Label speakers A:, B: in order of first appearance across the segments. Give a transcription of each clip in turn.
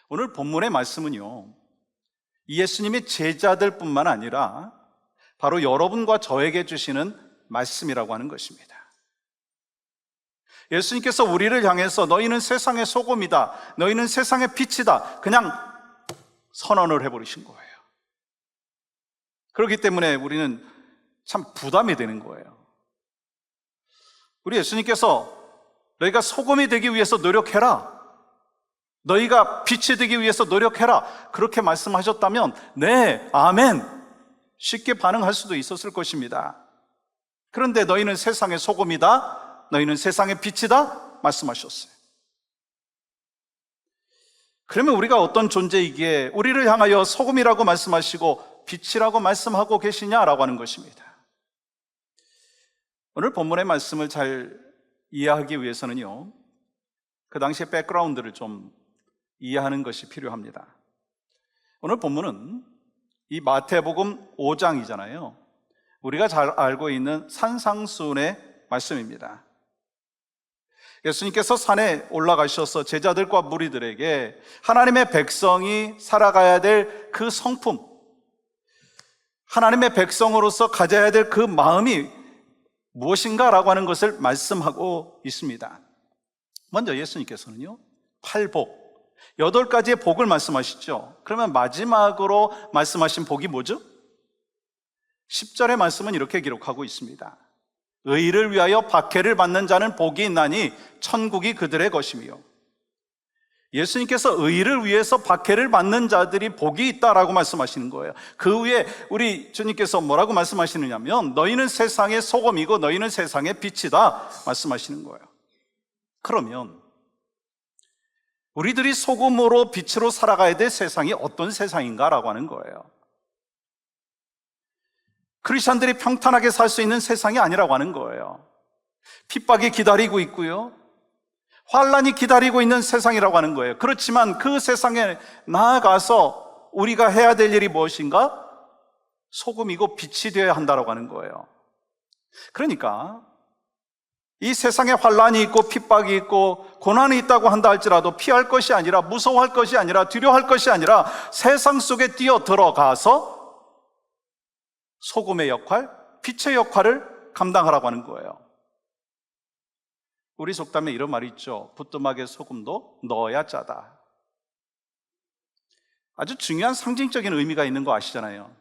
A: 오늘 본문의 말씀은요, 예수님의 제자들뿐만 아니라 바로 여러분과 저에게 주시는 말씀이라고 하는 것입니다. 예수님께서 우리를 향해서 너희는 세상의 소금이다, 너희는 세상의 빛이다, 그냥 선언을 해버리신 거예요. 그렇기 때문에 우리는 참 부담이 되는 거예요. 우리 예수님께서 너희가 소금이 되기 위해서 노력해라, 너희가 빛이 되기 위해서 노력해라, 그렇게 말씀하셨다면 네, 아멘, 쉽게 반응할 수도 있었을 것입니다. 그런데 너희는 세상의 소금이다, 너희는 세상의 빛이다 말씀하셨어요. 그러면 우리가 어떤 존재이기에 우리를 향하여 소금이라고 말씀하시고 빛이라고 말씀하고 계시냐라고 하는 것입니다. 오늘 본문의 말씀을 잘 이해하기 위해서는요, 그 당시의 백그라운드를 좀 이해하는 것이 필요합니다. 오늘 본문은 이 마태복음 5장이잖아요. 우리가 잘 알고 있는 산상수훈의 말씀입니다. 예수님께서 산에 올라가셔서 제자들과 무리들에게 하나님의 백성이 살아가야 될 그 성품, 하나님의 백성으로서 가져야 될 그 마음이 무엇인가라고 하는 것을 말씀하고 있습니다. 먼저 예수님께서는요, 8복, 8가지의 복을 말씀하시죠. 그러면 마지막으로 말씀하신 복이 뭐죠? 10절의 말씀은 이렇게 기록하고 있습니다. 의를 위하여 박해를 받는 자는 복이 있나니 천국이 그들의 것이며. 예수님께서 의를 위해서 박해를 받는 자들이 복이 있다라고 말씀하시는 거예요. 그 후에 우리 주님께서 뭐라고 말씀하시느냐면 너희는 세상의 소금이고 너희는 세상의 빛이다 말씀하시는 거예요. 그러면 우리들이 소금으로 빛으로 살아가야 될 세상이 어떤 세상인가라고 하는 거예요. 크리스찬들이 평탄하게 살 수 있는 세상이 아니라고 하는 거예요. 핍박이 기다리고 있고요, 환란이 기다리고 있는 세상이라고 하는 거예요. 그렇지만 그 세상에 나아가서 우리가 해야 될 일이 무엇인가? 소금이고 빛이 되어야 한다고 하는 거예요. 그러니까 이 세상에 환란이 있고 핍박이 있고 고난이 있다고 한다 할지라도 피할 것이 아니라, 무서워할 것이 아니라, 두려워할 것이 아니라 세상 속에 뛰어 들어가서 소금의 역할, 빛의 역할을 감당하라고 하는 거예요. 우리 속담에 이런 말이 있죠. 부뚜막에 소금도 넣어야 짜다. 아주 중요한 상징적인 의미가 있는 거 아시잖아요.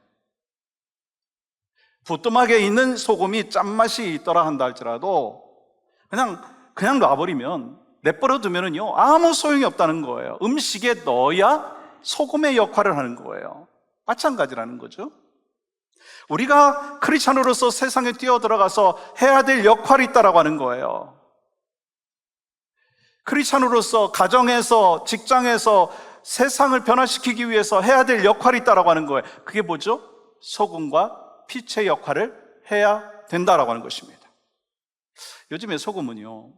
A: 부뚜막에 있는 소금이 짠맛이 있더라 한다 할지라도 그냥 놔버리면, 내버려 두면은요, 아무 소용이 없다는 거예요. 음식에 넣어야 소금의 역할을 하는 거예요. 마찬가지라는 거죠. 우리가 크리스찬으로서 세상에 뛰어들어가서 해야 될 역할이 있다라고 하는 거예요. 크리스찬으로서 가정에서, 직장에서 세상을 변화시키기 위해서 해야 될 역할이 있다라고 하는 거예요. 그게 뭐죠? 소금과 빛의 역할을 해야 된다라고 하는 것입니다. 요즘에 소금은요,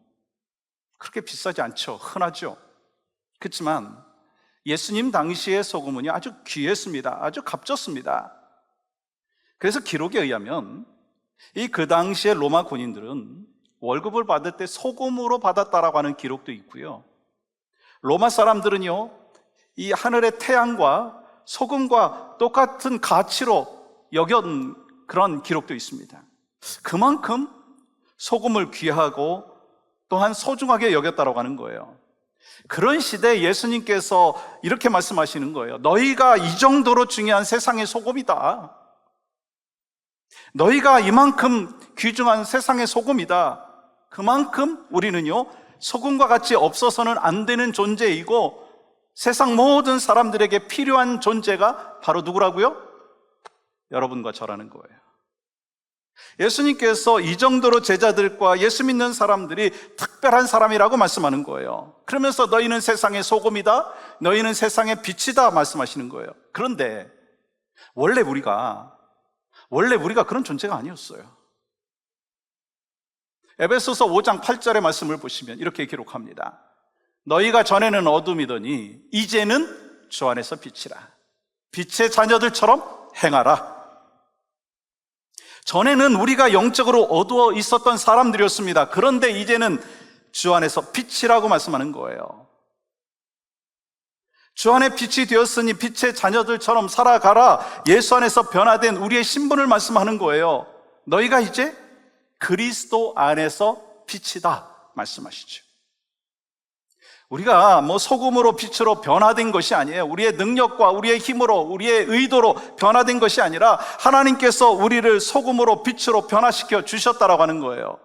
A: 그렇게 비싸지 않죠. 흔하죠. 그렇지만 예수님 당시의 소금은요, 아주 귀했습니다. 아주 값졌습니다. 그래서 기록에 의하면 그 당시의 로마 군인들은 월급을 받을 때 소금으로 받았다라고 하는 기록도 있고요, 로마 사람들은요, 이 하늘의 태양과 소금과 똑같은 가치로 여긴 그런 기록도 있습니다. 그만큼 소금을 귀하고 또한 소중하게 여겼다라고 하는 거예요. 그런 시대에 예수님께서 이렇게 말씀하시는 거예요. 너희가 이 정도로 중요한 세상의 소금이다. 너희가 이만큼 귀중한 세상의 소금이다. 그만큼 우리는요, 소금과 같이 없어서는 안 되는 존재이고 세상 모든 사람들에게 필요한 존재가 바로 누구라고요? 여러분과 저라는 거예요. 예수님께서 이 정도로 제자들과 예수 믿는 사람들이 특별한 사람이라고 말씀하는 거예요. 그러면서 너희는 세상의 소금이다, 너희는 세상의 빛이다 말씀하시는 거예요. 그런데 원래 우리가 그런 존재가 아니었어요. 에베소서 5장 8절의 말씀을 보시면 이렇게 기록합니다. 너희가 전에는 어둠이더니 이제는 주 안에서 빛이라. 빛의 자녀들처럼 행하라. 전에는 우리가 영적으로 어두워 있었던 사람들이었습니다. 그런데 이제는 주 안에서 빛이라고 말씀하는 거예요. 주 안에 빛이 되었으니 빛의 자녀들처럼 살아가라. 예수 안에서 변화된 우리의 신분을 말씀하는 거예요. 너희가 이제 그리스도 안에서 빛이다 말씀하시죠. 우리가 소금으로 빛으로 변화된 것이 아니에요. 우리의 능력과 우리의 힘으로, 우리의 의도로 변화된 것이 아니라 하나님께서 우리를 소금으로 빛으로 변화시켜 주셨다라고 하는 거예요.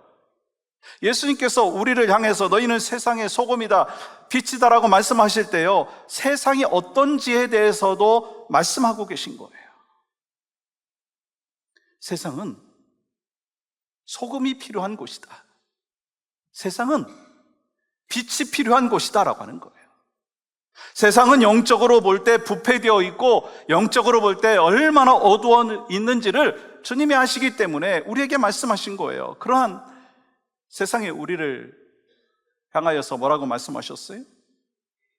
A: 예수님께서 우리를 향해서 너희는 세상의 소금이다, 빛이다라고 말씀하실 때요, 세상이 어떤지에 대해서도 말씀하고 계신 거예요. 세상은 소금이 필요한 곳이다. 세상은 빛이 필요한 곳이다라고 하는 거예요. 세상은 영적으로 볼 때 부패되어 있고 영적으로 볼 때 얼마나 어두워 있는지를 주님이 아시기 때문에 우리에게 말씀하신 거예요. 그러한 세상에 우리를 향하여서 뭐라고 말씀하셨어요?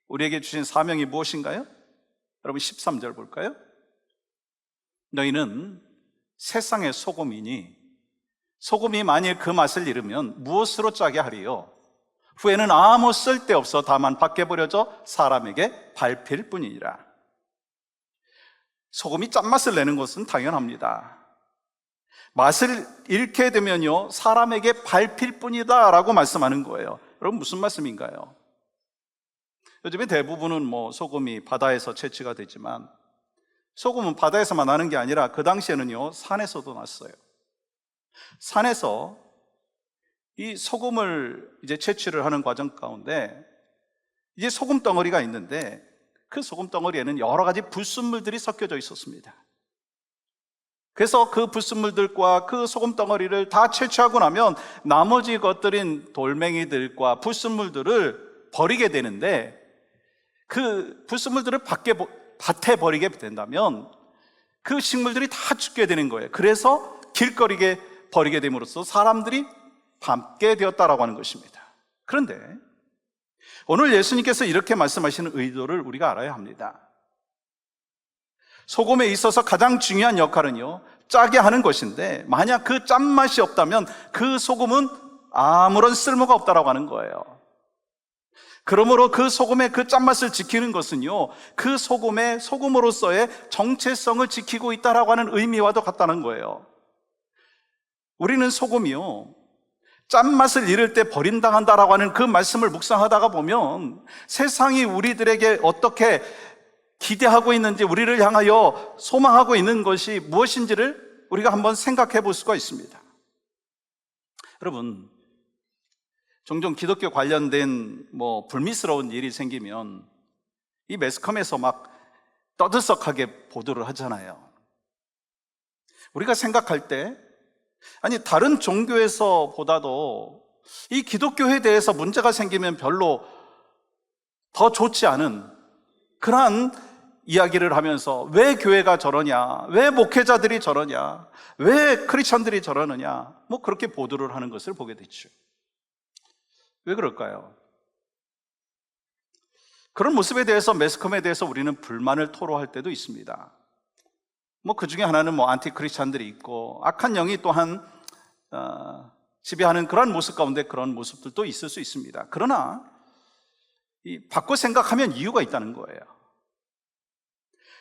A: 우리에게 주신 사명이 무엇인가요? 여러분 13절 볼까요? 너희는 세상의 소금이니 소금이 만일 그 맛을 잃으면 무엇으로 짜게 하리요? 후에는 아무 쓸데없어 다만 밖에 버려져 사람에게 밟힐 뿐이니라. 소금이 짠맛을 내는 것은 당연합니다. 맛을 잃게 되면요, 사람에게 밟힐 뿐이다 라고 말씀하는 거예요. 여러분 무슨 말씀인가요? 요즘에 대부분은 소금이 바다에서 채취가 되지만 소금은 바다에서만 나는 게 아니라 그 당시에는요, 산에서도 났어요. 산에서 이 소금을 이제 채취를 하는 과정 가운데 이제 소금 덩어리가 있는데 그 소금 덩어리에는 여러 가지 불순물들이 섞여져 있었습니다. 그래서 그 불순물들과 그 소금 덩어리를 다 채취하고 나면 나머지 것들인 돌멩이들과 불순물들을 버리게 되는데 그 불순물들을 밭에 버리게 된다면 그 식물들이 다 죽게 되는 거예요. 그래서 길거리에 버리게 됨으로써 사람들이 밟게 되었다라고 하는 것입니다. 그런데 오늘 예수님께서 이렇게 말씀하시는 의도를 우리가 알아야 합니다. 소금에 있어서 가장 중요한 역할은요, 짜게 하는 것인데 만약 그 짠맛이 없다면 그 소금은 아무런 쓸모가 없다라고 하는 거예요. 그러므로 그 소금의 그 짠맛을 지키는 것은요, 그 소금의 소금으로서의 정체성을 지키고 있다라고 하는 의미와도 같다는 거예요. 우리는 소금이요, 짠맛을 잃을 때 버림당한다라고 하는 그 말씀을 묵상하다가 보면 세상이 우리들에게 어떻게 기대하고 있는지, 우리를 향하여 소망하고 있는 것이 무엇인지를 우리가 한번 생각해 볼 수가 있습니다. 여러분, 종종 기독교 관련된 불미스러운 일이 생기면 이 매스컴에서 막 떠들썩하게 보도를 하잖아요. 우리가 생각할 때 다른 종교에서 보다도 이 기독교에 대해서 문제가 생기면 별로 더 좋지 않은 그러한 이야기를 하면서 왜 교회가 저러냐, 왜 목회자들이 저러냐, 왜 크리스천들이 저러느냐, 그렇게 보도를 하는 것을 보게 됐죠. 왜 그럴까요? 그런 모습에 대해서, 매스컴에 대해서 우리는 불만을 토로할 때도 있습니다. 그 중에 하나는 안티 크리스찬들이 있고 악한 영이 또한 지배하는 그런 모습 가운데 그런 모습들도 있을 수 있습니다. 그러나 바꿔 생각하면 이유가 있다는 거예요.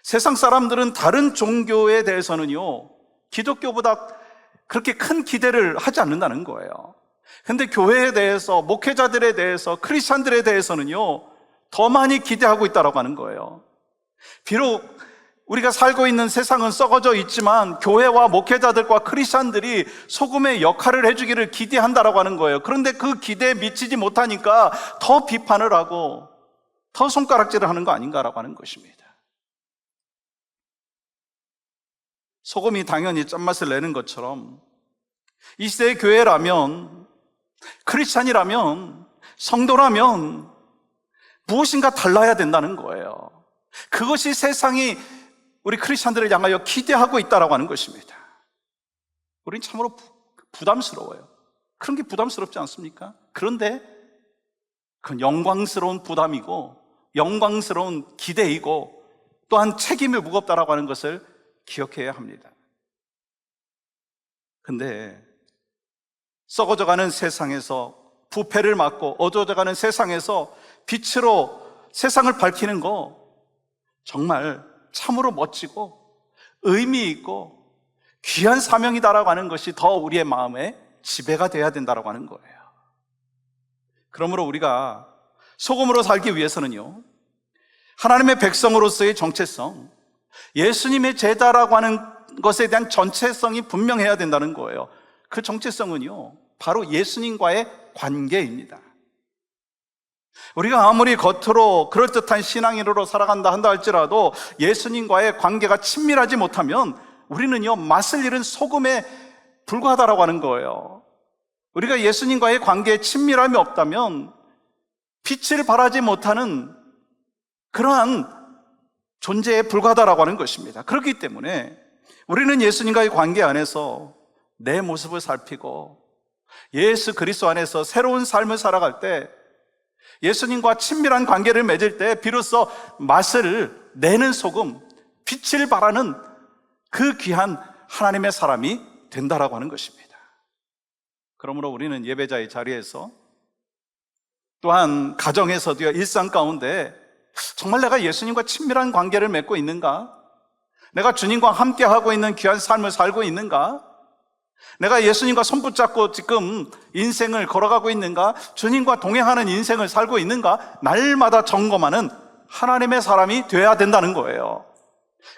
A: 세상 사람들은 다른 종교에 대해서는요, 기독교보다 그렇게 큰 기대를 하지 않는다는 거예요. 근데 교회에 대해서, 목회자들에 대해서, 크리스찬들에 대해서는요, 더 많이 기대하고 있다고 하는 거예요. 비록 우리가 살고 있는 세상은 썩어져 있지만 교회와 목회자들과 크리스찬들이 소금의 역할을 해주기를 기대한다라고 하는 거예요. 그런데 그 기대에 미치지 못하니까 더 비판을 하고 더 손가락질을 하는 거 아닌가라고 하는 것입니다. 소금이 당연히 짠맛을 내는 것처럼 이 시대의 교회라면, 크리스찬이라면, 성도라면 무엇인가 달라야 된다는 거예요. 그것이 세상이 우리 크리스찬들을 향하여 기대하고 있다라고 하는 것입니다. 우린 참으로 부담스러워요. 그런 게 부담스럽지 않습니까? 그런데 그건 영광스러운 부담이고 영광스러운 기대이고 또한 책임이 무겁다라고 하는 것을 기억해야 합니다. 근데 썩어져가는 세상에서 부패를 막고 어두워져가는 세상에서 빛으로 세상을 밝히는 거, 정말 참으로 멋지고 의미 있고 귀한 사명이다라고 하는 것이 더 우리의 마음에 지배가 돼야 된다라고 하는 거예요. 그러므로 우리가 소금으로 살기 위해서는요, 하나님의 백성으로서의 정체성, 예수님의 제자라고 하는 것에 대한 전체성이 분명해야 된다는 거예요. 그 정체성은요, 바로 예수님과의 관계입니다. 우리가 아무리 겉으로 그럴듯한 신앙인으로 살아간다 한다 할지라도 예수님과의 관계가 친밀하지 못하면 우리는요, 맛을 잃은 소금에 불과하다라고 하는 거예요. 우리가 예수님과의 관계에 친밀함이 없다면 빛을 발하지 못하는 그러한 존재에 불과하다라고 하는 것입니다. 그렇기 때문에 우리는 예수님과의 관계 안에서 내 모습을 살피고 예수 그리스도 안에서 새로운 삶을 살아갈 때, 예수님과 친밀한 관계를 맺을 때 비로소 맛을 내는 소금, 빛을 발하는 그 귀한 하나님의 사람이 된다라고 하는 것입니다. 그러므로 우리는 예배자의 자리에서, 또한 가정에서도요, 일상 가운데 정말 내가 예수님과 친밀한 관계를 맺고 있는가? 내가 주님과 함께하고 있는 귀한 삶을 살고 있는가? 내가 예수님과 손붙잡고 지금 인생을 걸어가고 있는가? 주님과 동행하는 인생을 살고 있는가? 날마다 점검하는 하나님의 사람이 되어야 된다는 거예요.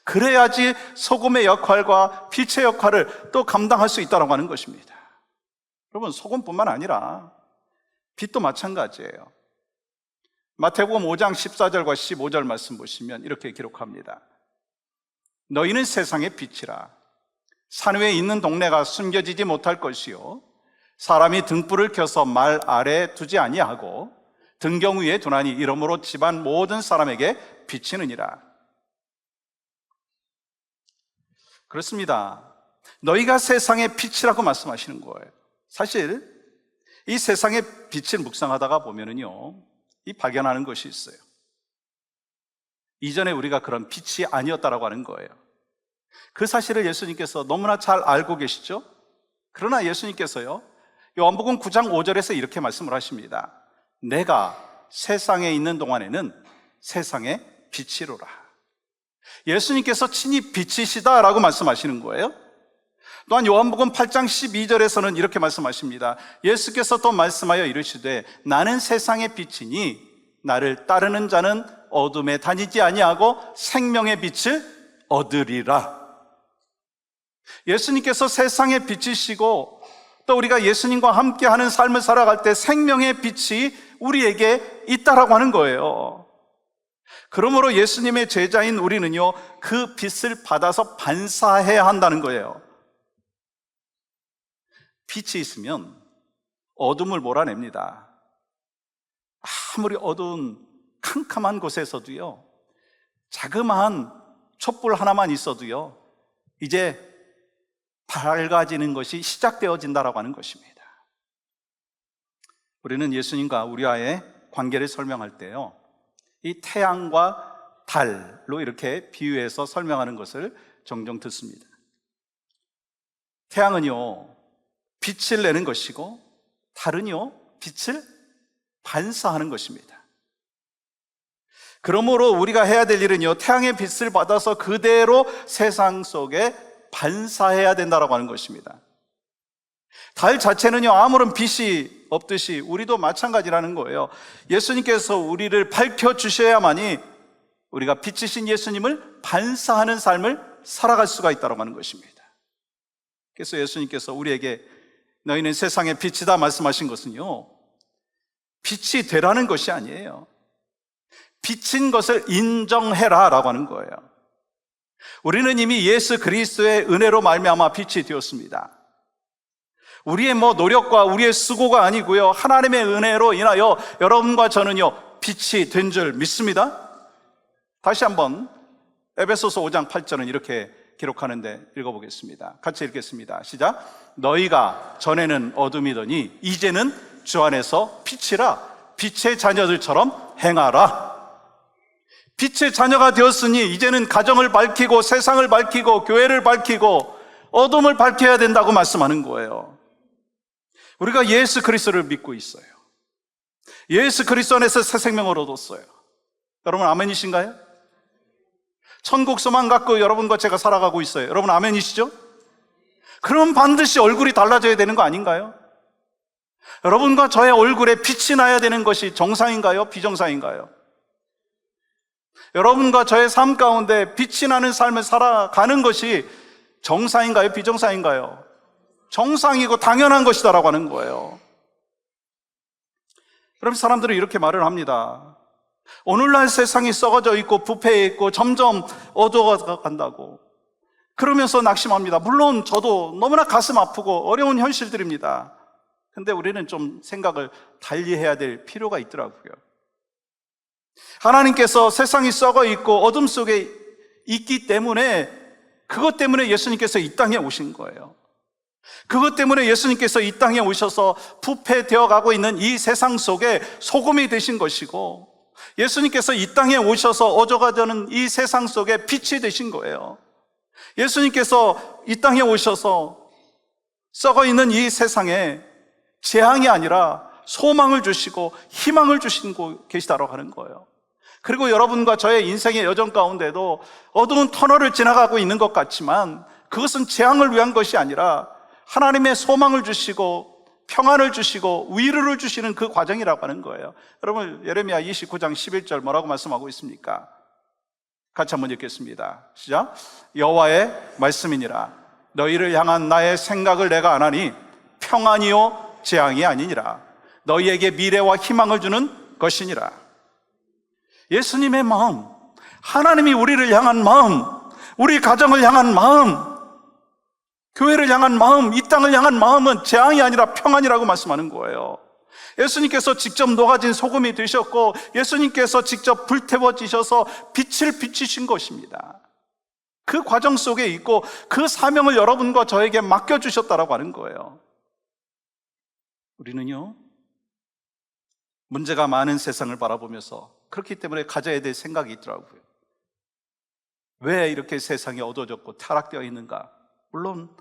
A: 그래야지 소금의 역할과 빛의 역할을 또 감당할 수 있다고 하는 것입니다. 여러분, 소금뿐만 아니라 빛도 마찬가지예요. 마태복음 5장 14절과 15절 말씀 보시면 이렇게 기록합니다. 너희는 세상의 빛이라. 산 위에 있는 동네가 숨겨지지 못할 것이요, 사람이 등불을 켜서 말 아래에 두지 아니하고 등경 위에 두나니 이러므로 집안 모든 사람에게 비치느니라. 그렇습니다. 너희가 세상의 빛이라고 말씀하시는 거예요. 사실 이 세상의 빛을 묵상하다가 보면은요, 이 발견하는 것이 있어요. 이전에 우리가 그런 빛이 아니었다라고 하는 거예요. 그 사실을 예수님께서 너무나 잘 알고 계시죠? 그러나 예수님께서요, 요한복음 9장 5절에서 이렇게 말씀을 하십니다. 내가 세상에 있는 동안에는 세상의 빛이로라. 예수님께서 친히 빛이시다라고 말씀하시는 거예요. 또한 요한복음 8장 12절에서는 이렇게 말씀하십니다. 예수께서 또 말씀하여 이르시되 나는 세상의 빛이니 나를 따르는 자는 어둠에 다니지 아니하고 생명의 빛을 얻으리라. 예수님께서 세상의 빛이시고 또 우리가 예수님과 함께하는 삶을 살아갈 때 생명의 빛이 우리에게 있다라고 하는 거예요. 그러므로 예수님의 제자인 우리는요, 그 빛을 받아서 반사해야 한다는 거예요. 빛이 있으면 어둠을 몰아냅니다. 아무리 어두운 캄캄한 곳에서도요, 자그마한 촛불 하나만 있어도요, 이제 밝아지는 것이 시작되어진다라고 하는 것입니다. 우리는 예수님과 우리와의 관계를 설명할 때요, 이 태양과 달로 이렇게 비유해서 설명하는 것을 종종 듣습니다. 태양은요, 빛을 내는 것이고 달은요, 빛을 반사하는 것입니다. 그러므로 우리가 해야 될 일은요, 태양의 빛을 받아서 그대로 세상 속에 반사해야 된다라고 하는 것입니다. 달 자체는요, 아무런 빛이 없듯이 우리도 마찬가지라는 거예요. 예수님께서 우리를 밝혀주셔야만이 우리가 빛이신 예수님을 반사하는 삶을 살아갈 수가 있다고 하는 것입니다. 그래서 예수님께서 우리에게 너희는 세상의 빛이다 말씀하신 것은요, 빛이 되라는 것이 아니에요. 빛인 것을 인정해라 라고 하는 거예요. 우리는 이미 예수 그리스도의 은혜로 말미암아 빛이 되었습니다. 우리의 노력과 우리의 수고가 아니고요, 하나님의 은혜로 인하여 여러분과 저는요, 빛이 된 줄 믿습니다. 다시 한번 에베소서 5장 8절은 이렇게 기록하는데 읽어보겠습니다. 같이 읽겠습니다. 시작. 너희가 전에는 어둠이더니 이제는 주 안에서 빛이라. 빛의 자녀들처럼 행하라. 빛의 자녀가 되었으니 이제는 가정을 밝히고 세상을 밝히고 교회를 밝히고 어둠을 밝혀야 된다고 말씀하는 거예요. 우리가 예수 그리스도를 믿고 있어요. 예수 그리스도 안에서 새 생명을 얻었어요. 여러분 아멘이신가요? 천국 소망 갖고 여러분과 제가 살아가고 있어요. 여러분 아멘이시죠? 그럼 반드시 얼굴이 달라져야 되는 거 아닌가요? 여러분과 저의 얼굴에 빛이 나야 되는 것이 정상인가요? 비정상인가요? 여러분과 저의 삶 가운데 빛이 나는 삶을 살아가는 것이 정상인가요? 비정상인가요? 정상이고 당연한 것이다라고 하는 거예요. 그럼 사람들은 이렇게 말을 합니다. 오늘날 세상이 썩어져 있고 부패해 있고 점점 어두워져 간다고 그러면서 낙심합니다. 물론 저도 너무나 가슴 아프고 어려운 현실들입니다. 근데 우리는 좀 생각을 달리해야 될 필요가 있더라고요. 하나님께서 세상이 썩어 있고 어둠 속에 있기 때문에 그것 때문에 예수님께서 이 땅에 오신 거예요. 그것 때문에 예수님께서 이 땅에 오셔서 부패되어 가고 있는 이 세상 속에 소금이 되신 것이고, 예수님께서 이 땅에 오셔서 어져가는 이 세상 속에 빛이 되신 거예요. 예수님께서 이 땅에 오셔서 썩어 있는 이 세상에 재앙이 아니라 소망을 주시고 희망을 주시고 계시다고 하는 거예요. 그리고 여러분과 저의 인생의 여정 가운데도 어두운 터널을 지나가고 있는 것 같지만 그것은 재앙을 위한 것이 아니라 하나님의 소망을 주시고 평안을 주시고 위로를 주시는 그 과정이라고 하는 거예요. 여러분, 예레미야 29장 11절 뭐라고 말씀하고 있습니까? 같이 한번 읽겠습니다. 시작. 여호와의 말씀이니라. 너희를 향한 나의 생각을 내가 아나니 평안이요 재앙이 아니니라. 너희에게 미래와 희망을 주는 것이니라. 예수님의 마음, 하나님이 우리를 향한 마음, 우리 가정을 향한 마음, 교회를 향한 마음, 이 땅을 향한 마음은 재앙이 아니라 평안이라고 말씀하는 거예요. 예수님께서 직접 녹아진 소금이 되셨고 예수님께서 직접 불태워지셔서 빛을 비추신 것입니다. 그 과정 속에 있고 그 사명을 여러분과 저에게 맡겨주셨다라고 하는 거예요. 우리는요, 문제가 많은 세상을 바라보면서 그렇기 때문에 가져야 될 생각이 있더라고요. 왜 이렇게 세상이 어두워졌고 타락되어 있는가? 물론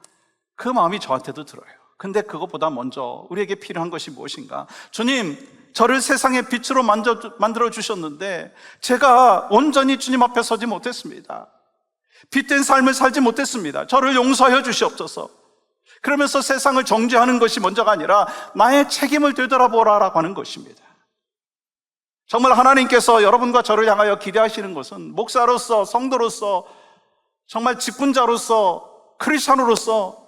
A: 그 마음이 저한테도 들어요. 근데 그것보다 먼저 우리에게 필요한 것이 무엇인가? 주님, 저를 세상의 빛으로 만들어 주셨는데 제가 온전히 주님 앞에 서지 못했습니다. 빛된 삶을 살지 못했습니다. 저를 용서하여 주시옵소서. 그러면서 세상을 정죄하는 것이 먼저가 아니라 나의 책임을 되돌아보라라고 하는 것입니다. 정말 하나님께서 여러분과 저를 향하여 기대하시는 것은 목사로서, 성도로서, 정말 직분자로서, 크리스찬으로서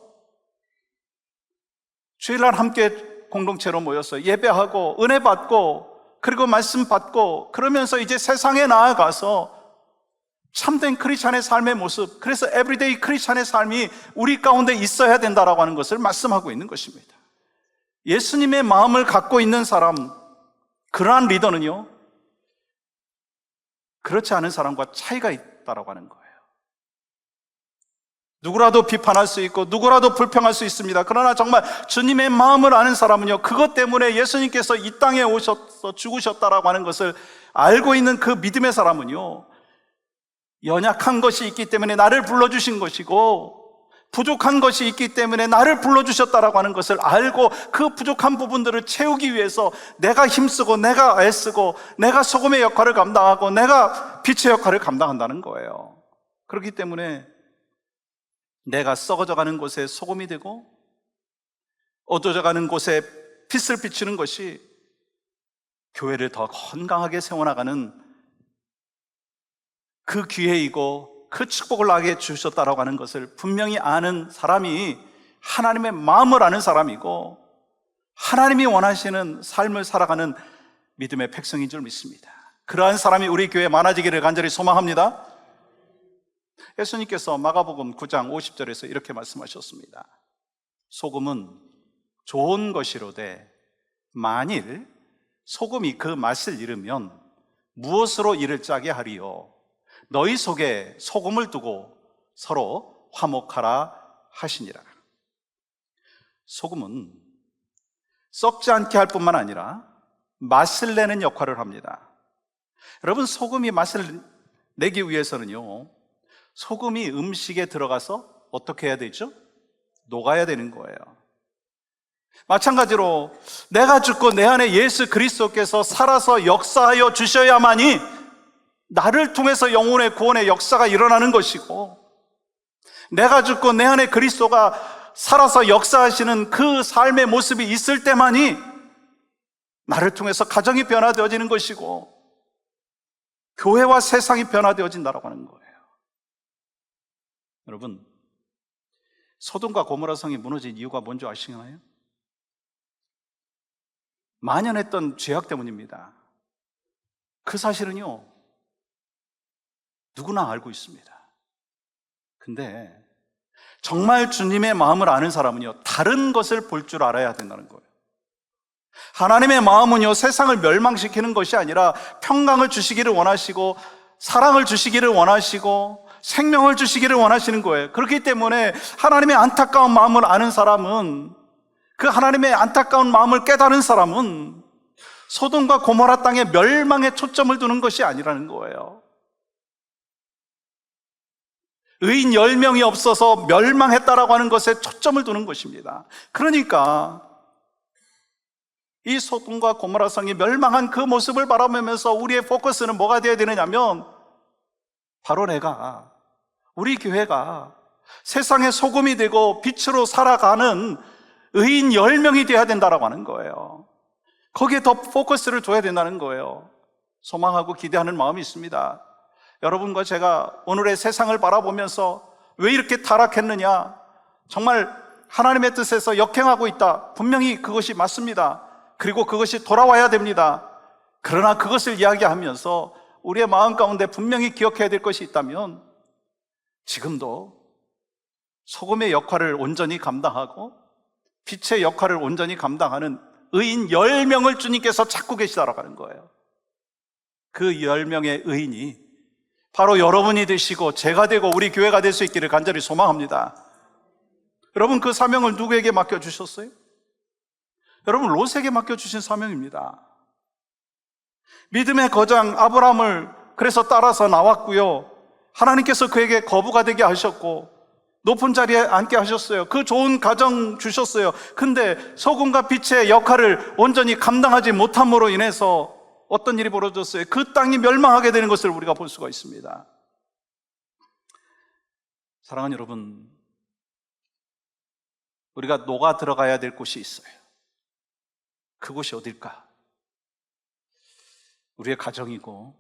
A: 주일날 함께 공동체로 모여서 예배하고 은혜 받고 그리고 말씀 받고 그러면서 이제 세상에 나아가서 참된 크리스찬의 삶의 모습, 그래서 에브리데이 크리스찬의 삶이 우리 가운데 있어야 된다라고 하는 것을 말씀하고 있는 것입니다. 예수님의 마음을 갖고 있는 사람, 그러한 리더는요, 그렇지 않은 사람과 차이가 있다라고 하는 거예요. 누구라도 비판할 수 있고 누구라도 불평할 수 있습니다. 그러나 정말 주님의 마음을 아는 사람은요, 그것 때문에 예수님께서 이 땅에 오셔서 죽으셨다라고 하는 것을 알고 있는 그 믿음의 사람은요, 연약한 것이 있기 때문에 나를 불러주신 것이고 부족한 것이 있기 때문에 나를 불러주셨다라고 하는 것을 알고 그 부족한 부분들을 채우기 위해서 내가 힘쓰고 내가 애쓰고 내가 소금의 역할을 감당하고 내가 빛의 역할을 감당한다는 거예요. 그렇기 때문에 내가 썩어져가는 곳에 소금이 되고 어두워져가는 곳에 빛을 비추는 것이 교회를 더 건강하게 세워나가는 그 기회이고 그 축복을 나게 주셨다라고 하는 것을 분명히 아는 사람이 하나님의 마음을 아는 사람이고 하나님이 원하시는 삶을 살아가는 믿음의 백성인 줄 믿습니다. 그러한 사람이 우리 교회에 많아지기를 간절히 소망합니다. 예수님께서 마가복음 9장 50절에서 이렇게 말씀하셨습니다. 소금은 좋은 것이로되 만일 소금이 그 맛을 잃으면 무엇으로 이를 짜게 하리요? 너희 속에 소금을 두고 서로 화목하라 하시니라. 소금은 썩지 않게 할 뿐만 아니라 맛을 내는 역할을 합니다. 여러분, 소금이 맛을 내기 위해서는요, 소금이 음식에 들어가서 어떻게 해야 되죠? 녹아야 되는 거예요. 마찬가지로 내가 죽고 내 안에 예수 그리스도께서 살아서 역사하여 주셔야만이 나를 통해서 영혼의 구원의 역사가 일어나는 것이고, 내가 죽고 내 안에 그리스도가 살아서 역사하시는 그 삶의 모습이 있을 때만이 나를 통해서 가정이 변화되어지는 것이고 교회와 세상이 변화되어진다라고 하는 거예요. 여러분, 소돔과 고모라 성이 무너진 이유가 뭔지 아시나요? 만연했던 죄악 때문입니다. 그 사실은요, 누구나 알고 있습니다. 근데 정말 주님의 마음을 아는 사람은요, 다른 것을 볼 줄 알아야 된다는 거예요. 하나님의 마음은요, 세상을 멸망시키는 것이 아니라 평강을 주시기를 원하시고 사랑을 주시기를 원하시고 생명을 주시기를 원하시는 거예요. 그렇기 때문에 하나님의 안타까운 마음을 아는 사람은, 그 하나님의 안타까운 마음을 깨달은 사람은 소돔과 고모라 땅의 멸망에 초점을 두는 것이 아니라는 거예요. 의인 10명이 없어서 멸망했다라고 하는 것에 초점을 두는 것입니다. 그러니까 이 소돔과 고모라 성이 멸망한 그 모습을 바라보면서 우리의 포커스는 뭐가 되어야 되느냐면, 바로 내가, 우리 교회가 세상의 소금이 되고 빛으로 살아가는 의인 10명이 되어야 된다라고 하는 거예요. 거기에 더 포커스를 둬야 된다는 거예요. 소망하고 기대하는 마음이 있습니다. 여러분과 제가 오늘의 세상을 바라보면서 왜 이렇게 타락했느냐, 정말 하나님의 뜻에서 역행하고 있다, 분명히 그것이 맞습니다. 그리고 그것이 돌아와야 됩니다. 그러나 그것을 이야기하면서 우리의 마음 가운데 분명히 기억해야 될 것이 있다면, 지금도 소금의 역할을 온전히 감당하고 빛의 역할을 온전히 감당하는 의인 10명을 주님께서 찾고 계시다라고 하는 거예요. 그 10명의 의인이 바로 여러분이 되시고 제가 되고 우리 교회가 될 수 있기를 간절히 소망합니다. 여러분, 그 사명을 누구에게 맡겨주셨어요? 여러분, 롯에게 맡겨주신 사명입니다. 믿음의 거장 아브라함을 그래서 따라서 나왔고요, 하나님께서 그에게 거부가 되게 하셨고 높은 자리에 앉게 하셨어요. 그 좋은 가정 주셨어요. 근데 소금과 빛의 역할을 온전히 감당하지 못함으로 인해서 어떤 일이 벌어졌어요? 그 땅이 멸망하게 되는 것을 우리가 볼 수가 있습니다. 사랑하는 여러분, 우리가 녹아 들어가야 될 곳이 있어요. 그곳이 어딜까? 우리의 가정이고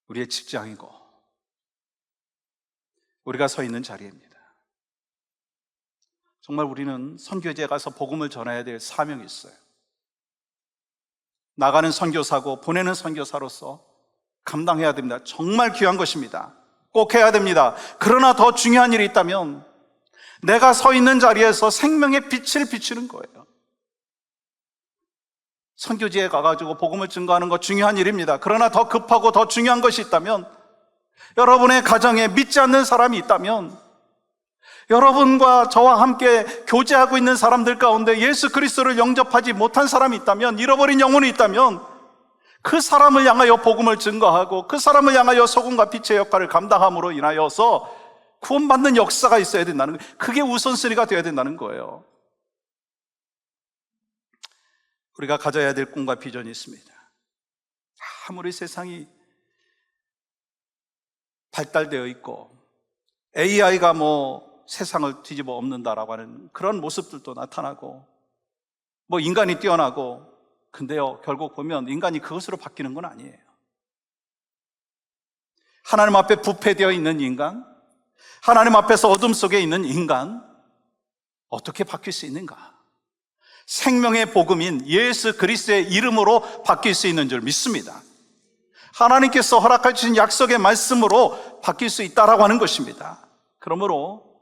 A: 우리의 직장이고 우리가 서 있는 자리입니다. 정말 우리는 선교지에 가서 복음을 전해야 될 사명이 있어요. 나가는 선교사고 보내는 선교사로서 감당해야 됩니다. 정말 귀한 것입니다. 꼭 해야 됩니다. 그러나 더 중요한 일이 있다면 내가 서 있는 자리에서 생명의 빛을 비추는 거예요. 선교지에 가가지고 복음을 증거하는 것 중요한 일입니다. 그러나 더 급하고 더 중요한 것이 있다면, 여러분의 가정에 믿지 않는 사람이 있다면, 여러분과 저와 함께 교제하고 있는 사람들 가운데 예수 그리스도를 영접하지 못한 사람이 있다면, 잃어버린 영혼이 있다면, 그 사람을 향하여 복음을 증거하고 그 사람을 향하여 소금과 빛의 역할을 감당함으로 인하여서 구원받는 역사가 있어야 된다는 거예요. 그게 우선순위가 되어야 된다는 거예요. 우리가 가져야 될 꿈과 비전이 있습니다. 아무리 세상이 발달되어 있고 AI가 세상을 뒤집어 엎는다라고 하는 그런 모습들도 나타나고 인간이 뛰어나고, 근데요, 결국 보면 인간이 그것으로 바뀌는 건 아니에요. 하나님 앞에 부패되어 있는 인간, 하나님 앞에서 어둠 속에 있는 인간, 어떻게 바뀔 수 있는가? 생명의 복음인 예수 그리스도의 이름으로 바뀔 수 있는 줄 믿습니다. 하나님께서 허락하신 약속의 말씀으로 바뀔 수 있다라고 하는 것입니다. 그러므로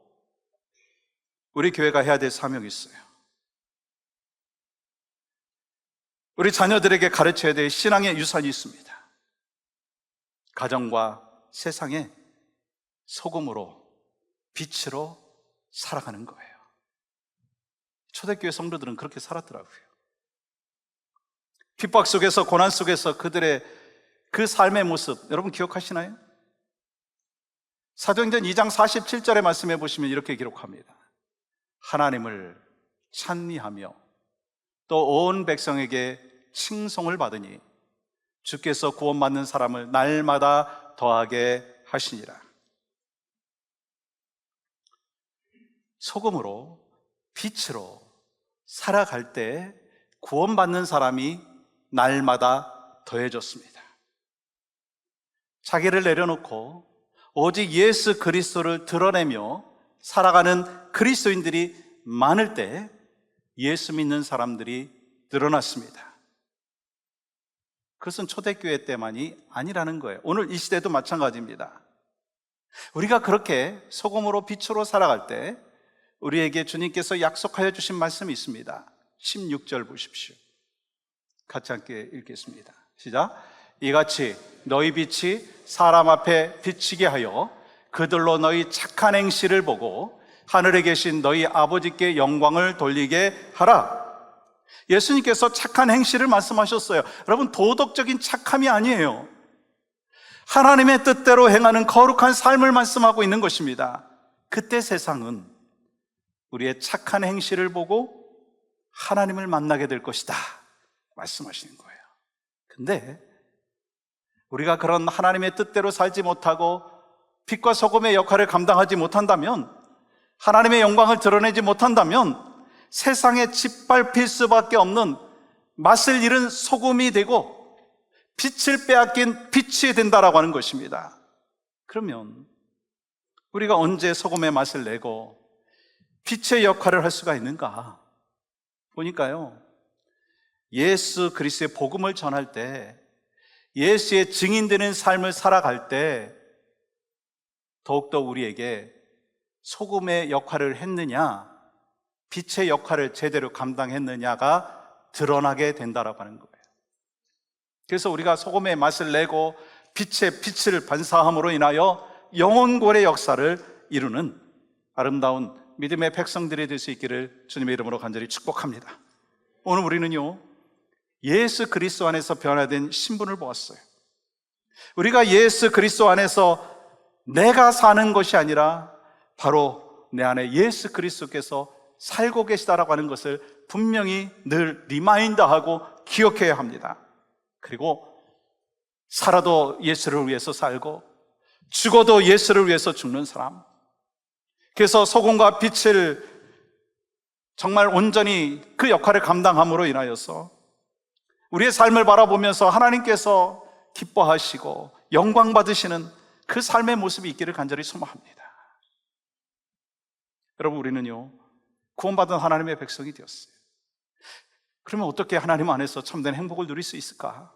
A: 우리 교회가 해야 될 사명이 있어요. 우리 자녀들에게 가르쳐야 될 신앙의 유산이 있습니다. 가정과 세상의 소금으로, 빛으로 살아가는 거예요. 초대교회 성도들은 그렇게 살았더라고요. 핍박 속에서, 고난 속에서 그들의 그 삶의 모습, 여러분 기억하시나요? 사도행전 2장 47절의 말씀해 보시면 이렇게 기록합니다. 하나님을 찬미하며 또 온 백성에게 칭송을 받으니 주께서 구원받는 사람을 날마다 더하게 하시니라. 소금으로, 빛으로 살아갈 때 구원받는 사람이 날마다 더해졌습니다. 자기를 내려놓고 오직 예수 그리스도를 드러내며 살아가는 그리스도인들이 많을 때 예수 믿는 사람들이 늘어났습니다. 그것은 초대교회 때만이 아니라는 거예요. 오늘 이 시대도 마찬가지입니다. 우리가 그렇게 소금으로 빛으로 살아갈 때 우리에게 주님께서 약속하여 주신 말씀이 있습니다. 16절 보십시오. 같이 함께 읽겠습니다. 시작. 이같이 너희 빛이 사람 앞에 비치게 하여 그들로 너희 착한 행실을 보고 하늘에 계신 너희 아버지께 영광을 돌리게 하라. 예수님께서 착한 행실을 말씀하셨어요. 여러분, 도덕적인 착함이 아니에요. 하나님의 뜻대로 행하는 거룩한 삶을 말씀하고 있는 것입니다. 그때 세상은 우리의 착한 행실을 보고 하나님을 만나게 될 것이다 말씀하시는 거예요. 근데 우리가 그런 하나님의 뜻대로 살지 못하고 빛과 소금의 역할을 감당하지 못한다면, 하나님의 영광을 드러내지 못한다면 세상에 짓밟힐 수밖에 없는 맛을 잃은 소금이 되고 빛을 빼앗긴 빛이 된다라고 하는 것입니다. 그러면 우리가 언제 소금의 맛을 내고 빛의 역할을 할 수가 있는가? 보니까요, 예수 그리스도의 복음을 전할 때, 예수의 증인되는 삶을 살아갈 때 더욱더 우리에게 소금의 역할을 했느냐, 빛의 역할을 제대로 감당했느냐가 드러나게 된다라고 하는 거예요. 그래서 우리가 소금의 맛을 내고 빛의 빛을 반사함으로 인하여 영혼고의 역사를 이루는 아름다운 믿음의 백성들이 될 수 있기를 주님의 이름으로 간절히 축복합니다. 오늘 우리는요, 예수 그리스도 안에서 변화된 신분을 보았어요. 우리가 예수 그리스도 안에서 내가 사는 것이 아니라 바로 내 안에 예수 그리스도께서 살고 계시다라고 하는 것을 분명히 늘 리마인드하고 기억해야 합니다. 그리고 살아도 예수를 위해서 살고 죽어도 예수를 위해서 죽는 사람, 그래서 소금과 빛을 정말 온전히 그 역할을 감당함으로 인하여서 우리의 삶을 바라보면서 하나님께서 기뻐하시고 영광 받으시는 그 삶의 모습이 있기를 간절히 소망합니다. 여러분, 우리는요, 구원받은 하나님의 백성이 되었어요. 그러면 어떻게 하나님 안에서 참된 행복을 누릴 수 있을까?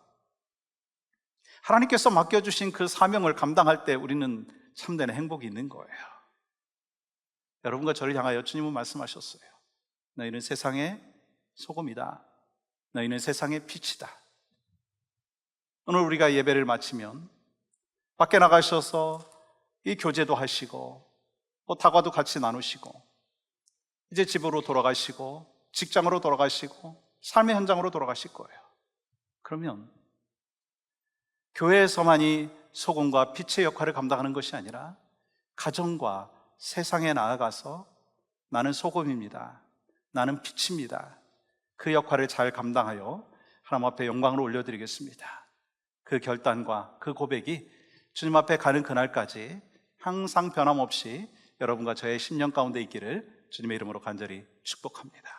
A: 하나님께서 맡겨주신 그 사명을 감당할 때 우리는 참된 행복이 있는 거예요. 여러분과 저를 향하여 주님은 말씀하셨어요. 너희는 세상의 소금이다. 너희는 세상의 빛이다. 오늘 우리가 예배를 마치면 밖에 나가셔서 이 교제도 하시고 다과도 같이 나누시고 이제 집으로 돌아가시고 직장으로 돌아가시고 삶의 현장으로 돌아가실 거예요. 그러면 교회에서만이 소금과 빛의 역할을 감당하는 것이 아니라 가정과 세상에 나아가서 나는 소금입니다, 나는 빛입니다, 그 역할을 잘 감당하여 하나님 앞에 영광을 올려드리겠습니다. 그 결단과 그 고백이 주님 앞에 가는 그날까지 항상 변함없이 여러분과 저의 10년 가운데 있기를 주님의 이름으로 간절히 축복합니다.